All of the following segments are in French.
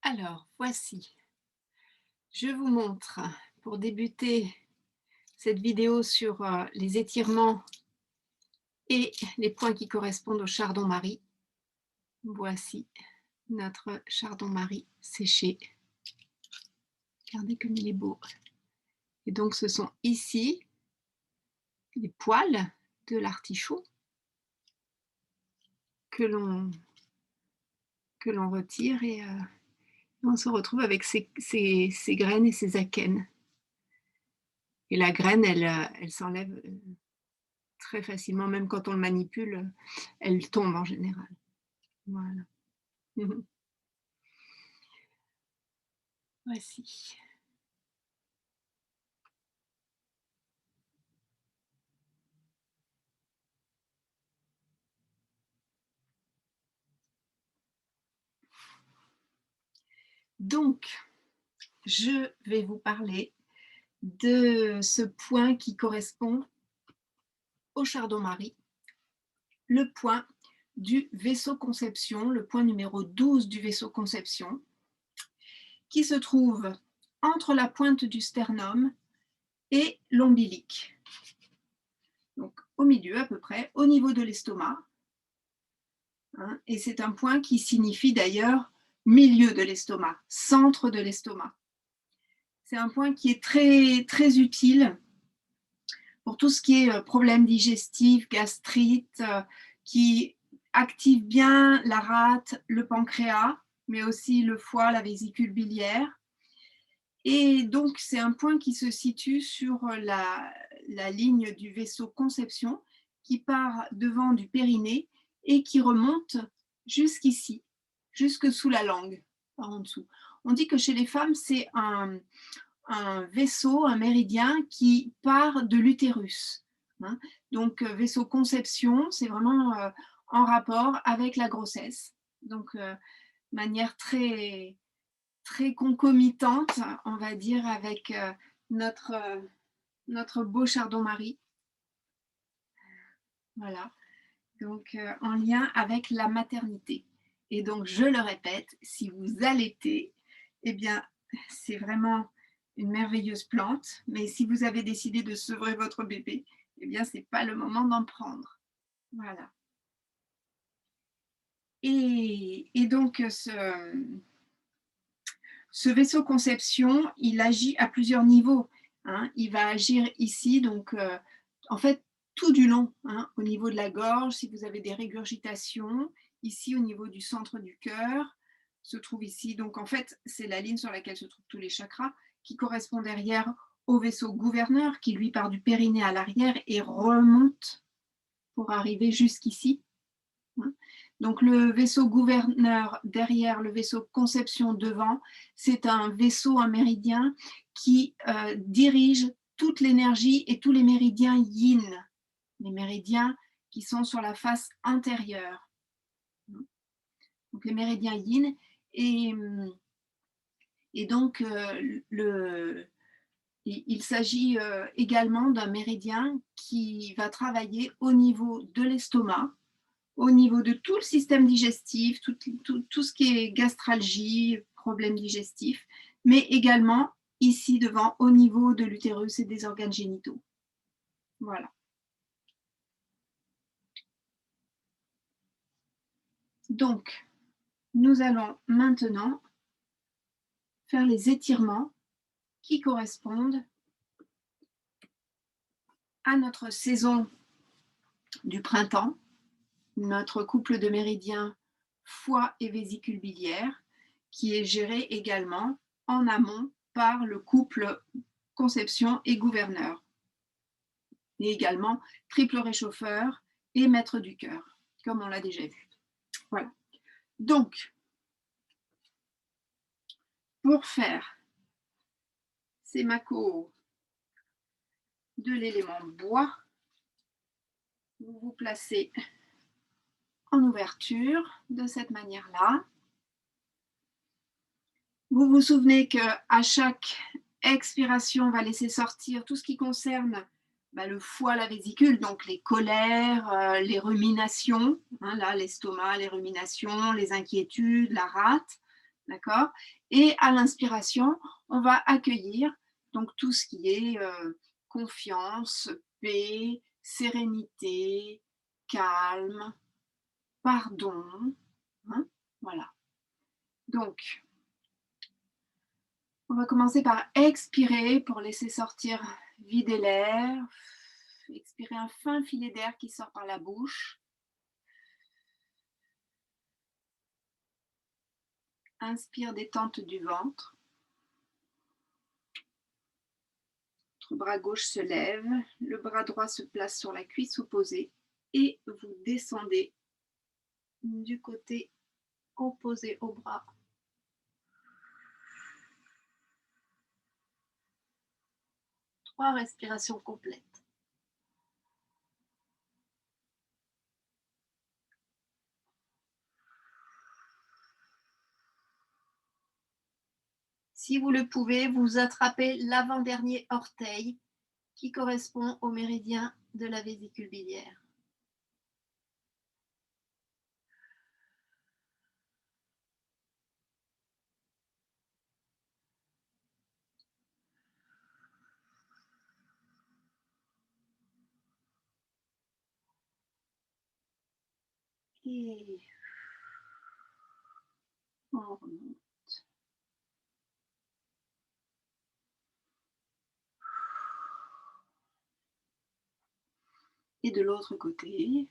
Alors, voici, je vous montre, pour débuter cette vidéo sur les étirements et les points qui correspondent au chardon-marie. Voici notre chardon-marie séché. Regardez comme il est beau. Et donc, ce sont ici les poils de l'artichaut que l'on retire et on se retrouve avec ses graines et ses akènes. Et la graine, elle s'enlève très facilement, même quand on le manipule, elle tombe en général. Voilà. Voici. Donc, je vais vous parler de ce point qui correspond au chardon-marie, le point du vaisseau conception, le point numéro 12 du vaisseau conception, qui se trouve entre la pointe du sternum et l'ombilic. Donc, au milieu à peu près, au niveau de l'estomac. Hein, et c'est un point qui signifie d'ailleurs milieu de l'estomac, centre de l'estomac. C'est un point qui est très, très utile pour tout ce qui est problème digestif, gastrite, qui active bien la rate, le pancréas, mais aussi le foie, la vésicule biliaire. Et donc, c'est un point qui se situe sur la ligne du vaisseau conception, qui part devant du périnée et qui remonte jusqu'ici, jusque sous la langue, par en dessous. On dit que chez les femmes, c'est un vaisseau, un méridien qui part de l'utérus. Hein. Donc, vaisseau conception, c'est vraiment en rapport avec la grossesse. Donc, manière très, très concomitante, on va dire, avec notre beau chardon-marie. Voilà. Donc, en lien avec la maternité. Et donc, je le répète, si vous allaitez, eh bien, c'est vraiment une merveilleuse plante. Mais si vous avez décidé de sevrer votre bébé, eh bien, ce n'est pas le moment d'en prendre. Voilà. Et donc, ce vaisseau conception, il agit à plusieurs niveaux. Hein. Il va agir ici, donc, en fait, tout du long, hein, au niveau de la gorge, si vous avez des régurgitations, ici au niveau du centre du cœur, se trouve ici. Donc en fait, c'est la ligne sur laquelle se trouvent tous les chakras qui correspond derrière au vaisseau gouverneur qui lui part du périnée à l'arrière et remonte pour arriver jusqu'ici. Hein. Donc le vaisseau gouverneur derrière, le vaisseau conception devant, c'est un vaisseau, un méridien qui dirige toute l'énergie et tous les méridiens yin, les méridiens qui sont sur la face antérieure. Donc les méridiens yin. Et donc il s'agit également d'un méridien qui va travailler au niveau de l'estomac, au niveau de tout le système digestif, tout ce qui est gastralgie, problèmes digestifs, mais également ici devant, au niveau de l'utérus et des organes génitaux. Voilà. Donc, nous allons maintenant faire les étirements qui correspondent à notre saison du printemps, notre couple de méridiens foie et vésicule biliaire, qui est géré également en amont par le couple conception et gouverneur, et également triple réchauffeur et maître du cœur, comme on l'a déjà vu. Voilà. Donc, pour faire ces macos de l'élément bois, vous vous placez en ouverture de cette manière-là. Vous vous souvenez qu'à chaque expiration, on va laisser sortir tout ce qui concerne le foie, la vésicule, donc les colères, les ruminations, hein, là, l'estomac, les ruminations, les inquiétudes, la rate. d'accord? Et à l'inspiration, on va accueillir donc tout ce qui est, confiance, paix, sérénité, calme, pardon, hein, voilà. Donc, on va commencer par expirer pour laisser sortir, vider l'air. Expirer un fin filet d'air qui sort par la bouche. Inspire, détente du ventre. Votre bras gauche se lève, le bras droit se place sur la cuisse opposée et vous descendez du côté opposé au bras. Trois respirations complètes. Si vous le pouvez, vous attrapez l'avant-dernier orteil qui correspond au méridien de la vésicule biliaire. Et on remonte. Et de l'autre côté.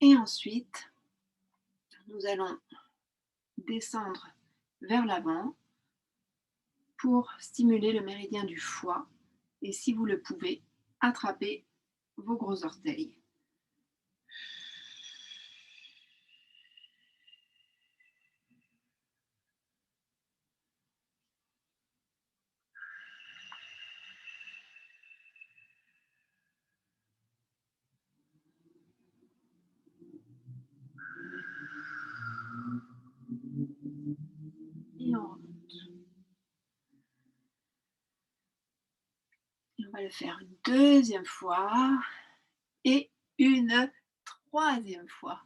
Et ensuite, nous allons descendre vers l'avant pour stimuler le méridien du foie. Et si vous le pouvez, attrapez vos gros orteils. Et on remonte. Et on va le faire une deuxième fois et une troisième fois.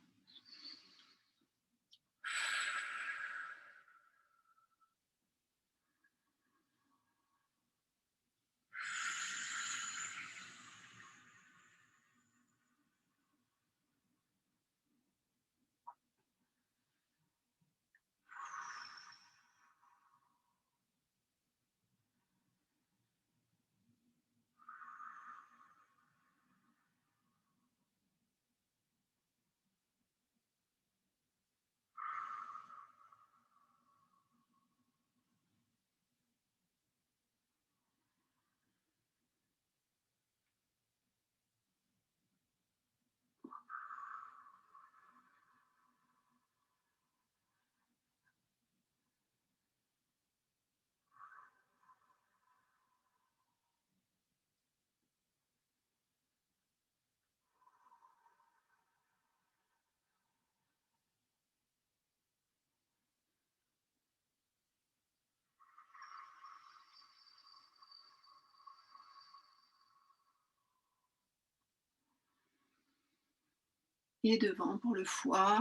Et devant pour le foie.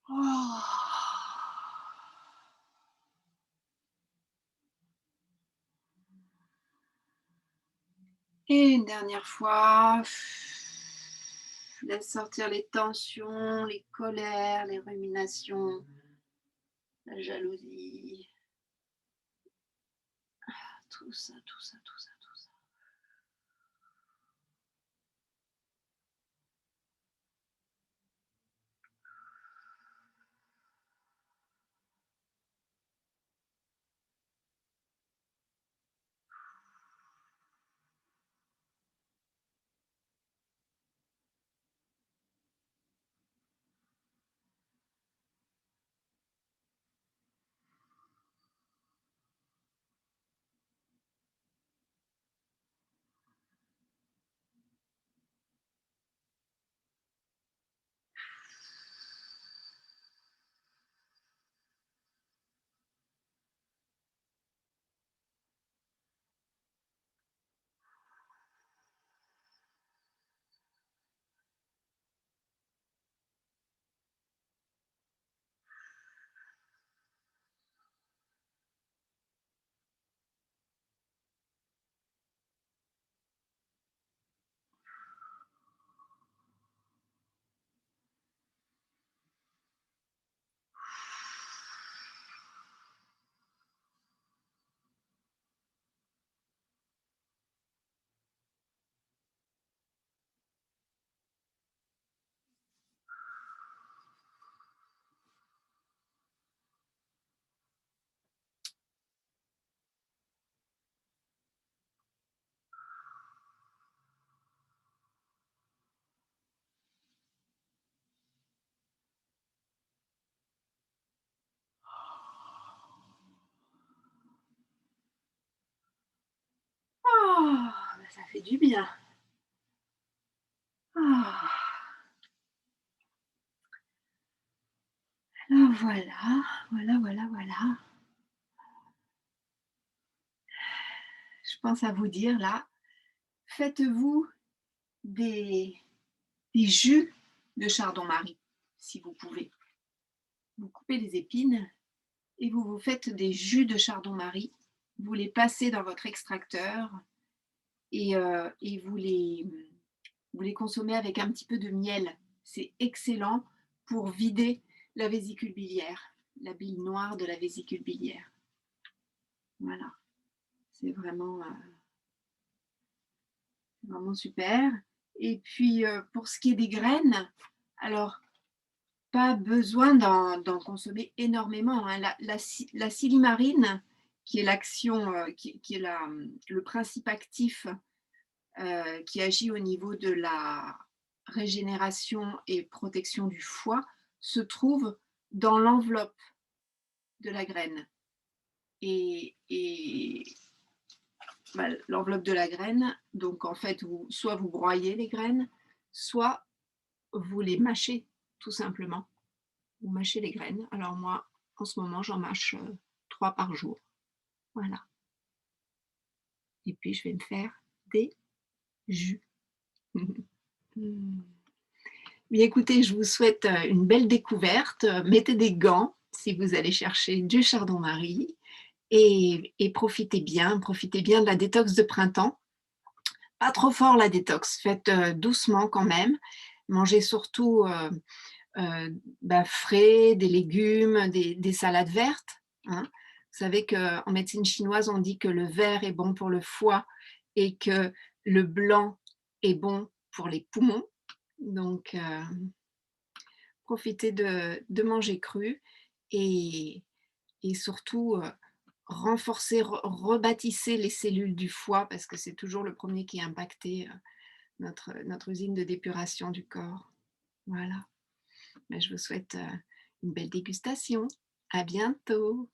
Oh. Et une dernière fois. Laisse sortir les tensions, les colères, les ruminations, la jalousie. Tout ça, tout ça, tout ça, tout ça. Oh, ça fait du bien. Oh. Alors voilà, voilà, voilà, voilà. Je pense à vous dire là, faites-vous des, des jus de chardon-marie, si vous pouvez. Vous coupez les épines et vous vous faites des jus de chardon-marie. Vous les passez dans votre extracteur et vous les consommez avec un petit peu de miel. C'est excellent pour vider la vésicule biliaire, la bile noire de la vésicule biliaire. Voilà, c'est vraiment super. Et puis, pour ce qui est des graines, alors, pas besoin d'en consommer énormément, hein. La silimarine, qui est l'action, qui est le principe actif qui agit au niveau de la régénération et protection du foie, se trouve dans l'enveloppe de la graine. Et bah, l'enveloppe de la graine, donc en fait, soit vous broyez les graines, soit vous les mâchez tout simplement. Vous mâchez les graines. Alors moi, en ce moment, j'en mâche 3 par jour. Voilà. Et puis, je vais me faire des jus. Bien, écoutez, je vous souhaite une belle découverte. Mettez des gants si vous allez chercher du chardon-marie et profitez bien de la détox de printemps. Pas trop fort la détox, faites doucement quand même. Mangez surtout frais, des légumes, des salades vertes. Hein. Vous savez qu'en médecine chinoise, on dit que le vert est bon pour le foie et que le blanc est bon pour les poumons. Donc, profitez de manger cru et surtout renforcer, rebâtissez les cellules du foie parce que c'est toujours le premier qui est impacté, notre usine de d'épuration du corps. Voilà. Mais je vous souhaite une belle dégustation. À bientôt.